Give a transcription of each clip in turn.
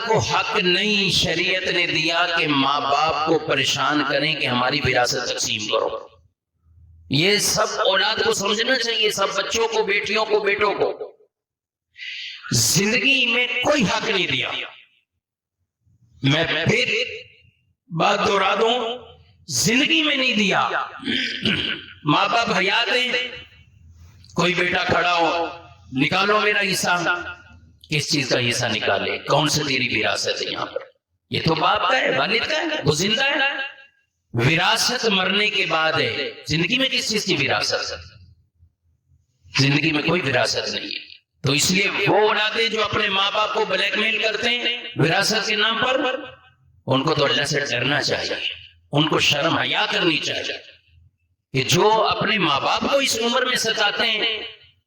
کو حق نہیں شریعت نے دیا کہ ماں باپ کو پریشان کریں کہ ہماری وراثت تقسیم کرو. یہ سب اولاد کو سمجھنا چاہیے، سب بچوں کو، بیٹیوں کو، بیٹوں کو. زندگی میں کوئی حق نہیں دیا. میں پھر بات دوہرا دوں، زندگی میں نہیں دیا. ماں باپ حیات ہیں، کوئی بیٹا کھڑا ہو، نکالو میرا حصہ. کس چیز کا حصہ نکالے؟ کون سے تیری وراثت ہے یہاں پر؟ یہ تو باپ کا ہے، والد کا ہے، وہ زندہ ہے. وراثت مرنے کے بعد ہے. زندگی میں کس چیز کی وراثت؟ زندگی میں کوئی وراثت نہیں ہے. تو اس لیے وہ اولادیں جو اپنے ماں باپ کو بلیک میل کرتے ہیں وراثت کے نام پر، ان کو تو اللہ سے ڈرنا چاہیے، ان کو شرم حیا کرنی چاہیے کہ جو اپنے ماں باپ کو اس عمر میں ستاتے ہیں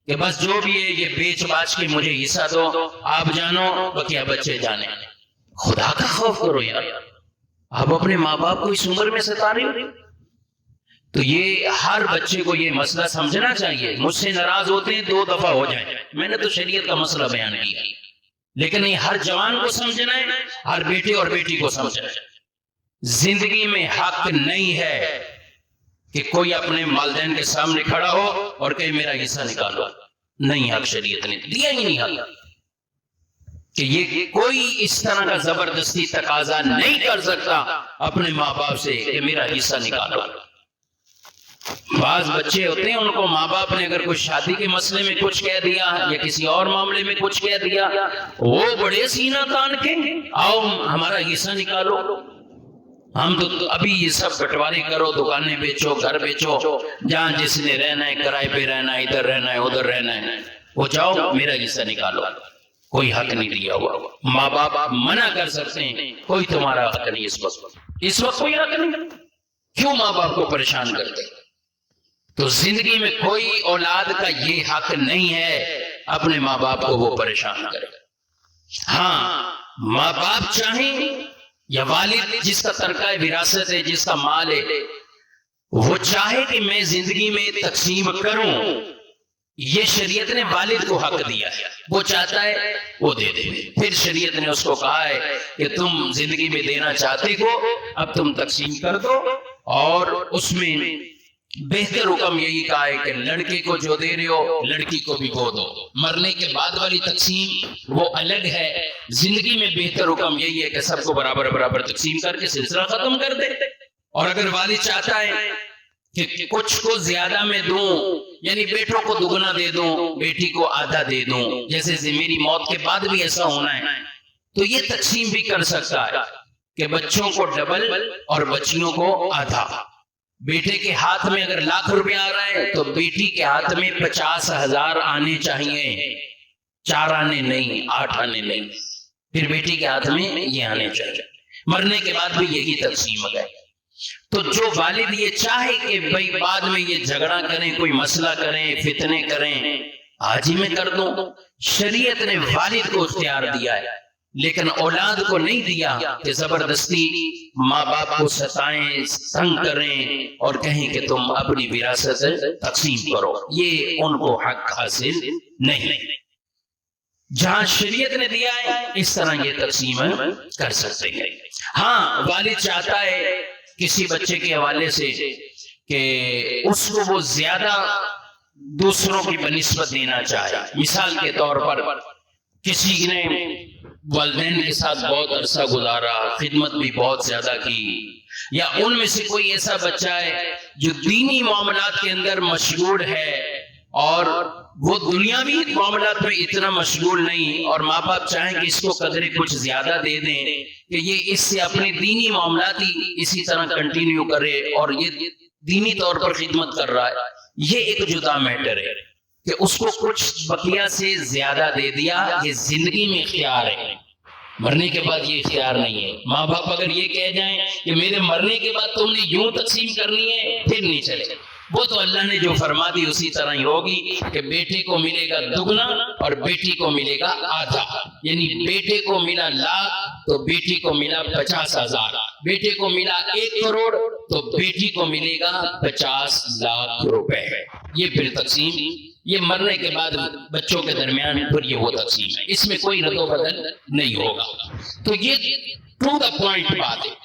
کہ بس جو بھی ہے یہ بیچ باچ کے مجھے حصہ دو، آپ جانو بقیہ بچے جانے. خدا کا خوف کرو یار. آپ اپنے ماں باپ کو اس عمر میں ستا رہے ہو. تو یہ ہر بچے کو یہ مسئلہ سمجھنا چاہیے. مجھ سے ناراض ہوتے ہیں 2 دفعہ ہو جائیں، میں نے تو شریعت کا مسئلہ بیان کیا، لیکن یہ ہر جوان کو سمجھنا ہے، ہر بیٹے اور بیٹی کو سمجھنا ہے. زندگی میں حق نہیں ہے کہ کوئی اپنے والدین کے سامنے کھڑا ہو اور کہے میرا حصہ نکالو. نہیں، حق شریعت نے دیا ہی نہیں حق کہ یہ کوئی اس طرح کا زبردستی تقاضا نہیں کر سکتا اپنے ماں باپ سے کہ میرا حصہ نکالو. بعض بچے ہوتے ہیں ان کو ماں باپ نے اگر کوئی شادی کے مسئلے میں کچھ کہہ دیا یا کسی اور معاملے میں کچھ کہہ دیا، وہ بڑے سینہ تان کے آؤ ہمارا حصہ نکالو. ہم تو ابھی یہ سب بٹوارے کرو، دکانیں بیچو، گھر بیچو، جہاں جس نے رہنا ہے، کرائے پہ رہنا ہے، ادھر رہنا ہے، ادھر رہنا ہے، وہ جاؤ میرا حصہ نکالو. کوئی حق نہیں دیا ہوا. ماں باپ منع کر سکتے ہیں، کوئی تمہارا حق نہیں. اس وقت کوئی حق نہیں. کیوں ماں باپ کو پریشان کرتے؟ تو زندگی میں کوئی اولاد کا یہ حق نہیں ہے اپنے ماں باپ کو وہ پریشان کرے. ہاں، ماں باپ چاہیں یا والد جس کا ترکہ وراثت ہے، جس کا مال ہے، وہ چاہے کہ میں زندگی میں تقسیم کروں، یہ شریعت نے والد کو حق دیا ہے. وہ چاہتا ہے وہ دے دے. پھر شریعت نے اس کو کہا ہے کہ تم زندگی میں دینا چاہتے ہو، اب تم تقسیم کر دو. اور اس میں بہتر حکم یہی کہا ہے کہ لڑکے کو جو دے رہے ہو لڑکی کو بھی وہ دو. مرنے کے بعد والی تقسیم وہ الگ ہے. زندگی میں بہتر حکم یہی ہے کہ سب کو برابر برابر تقسیم کر کے سلسلہ ختم کر دے. اور اگر والد چاہتا ہے کہ کچھ کو زیادہ میں دوں، یعنی بیٹوں کو دگنا دے دوں، بیٹی کو آدھا دے دوں، جیسے میری موت کے بعد بھی ایسا ہونا ہے، تو یہ تقسیم بھی کر سکتا ہے کہ بچوں کو ڈبل اور بچیوں کو آدھا. بیٹے کے ہاتھ میں اگر ₹1,00,000 آ رہا ہے تو بیٹی کے ہاتھ میں 50,000 آنے چاہیے. 4 آنے نہیں، 8 آنے نہیں. پھر بیٹی کے ہاتھ میں یہ آنے چاہیے. مرنے کے بعد بھی یہی تقسیم ہے. تو جو والد یہ چاہے کہ بھائی بعد میں یہ جھگڑا کریں، کوئی مسئلہ کریں، فتنے کریں، آج ہی میں کر دوں. شریعت نے والد کو اختیار دیا ہے، لیکن اولاد کو نہیں دیا کہ زبردستی ماں باپ کو ستائیں، تنگ کریں اور کہیں کہ تم اپنی وراثت تقسیم کرو. یہ ان کو حق حاصل نہیں. جہاں شریعت نے دیا ہے اس طرح یہ تقسیم کر سکتے ہیں. ہاں، والد چاہتا ہے کسی بچے کے حوالے سے کہ اس کو وہ زیادہ دوسروں کی بنسبت دینا چاہے. مثال کے طور پر کسی نے والدین کے ساتھ بہت عرصہ گزارا، خدمت بھی بہت زیادہ کی، یا ان میں سے کوئی ایسا بچہ ہے جو دینی معاملات کے اندر مشغول ہے اور وہ دنیاوی معاملات میں اتنا مشغول نہیں، اور ماں باپ چاہیں کہ اس کو قدرے کچھ زیادہ دے دیں کہ یہ اس سے اپنے دینی معاملات ہی اسی طرح کنٹینیو کرے اور یہ دینی طور پر خدمت کر رہا ہے. یہ ایک جدا میٹر ہے کہ اس کو کچھ بقیہ سے زیادہ دے دیا. یہ زندگی میں اختیار ہے، مرنے کے بعد یہ اختیار نہیں ہے. ماں باپ اگر یہ کہہ جائیں کہ میرے مرنے کے بعد تم نے یوں تقسیم کرنی ہے، پھر نہیں چلے. وہ تو اللہ نے جو فرما دی اسی طرح ہی ہوگی کہ بیٹے کو ملے گا دگنا اور بیٹی کو ملے گا آدھا. یعنی بیٹے کو ملا 1,00,000 تو بیٹی کو ملا 50,000. بیٹے کو ملا 1 کروڑ تو بیٹی کو ملے گا 50 لاکھ روپے. یہ پھر تقسیم یہ مرنے کے بعد بچوں کے درمیان پھر یہ وہ تقسیم ہے، اس میں کوئی رد و بدل نہیں ہوگا۔ تو یہ ٹو دا پوائنٹ بات ہے۔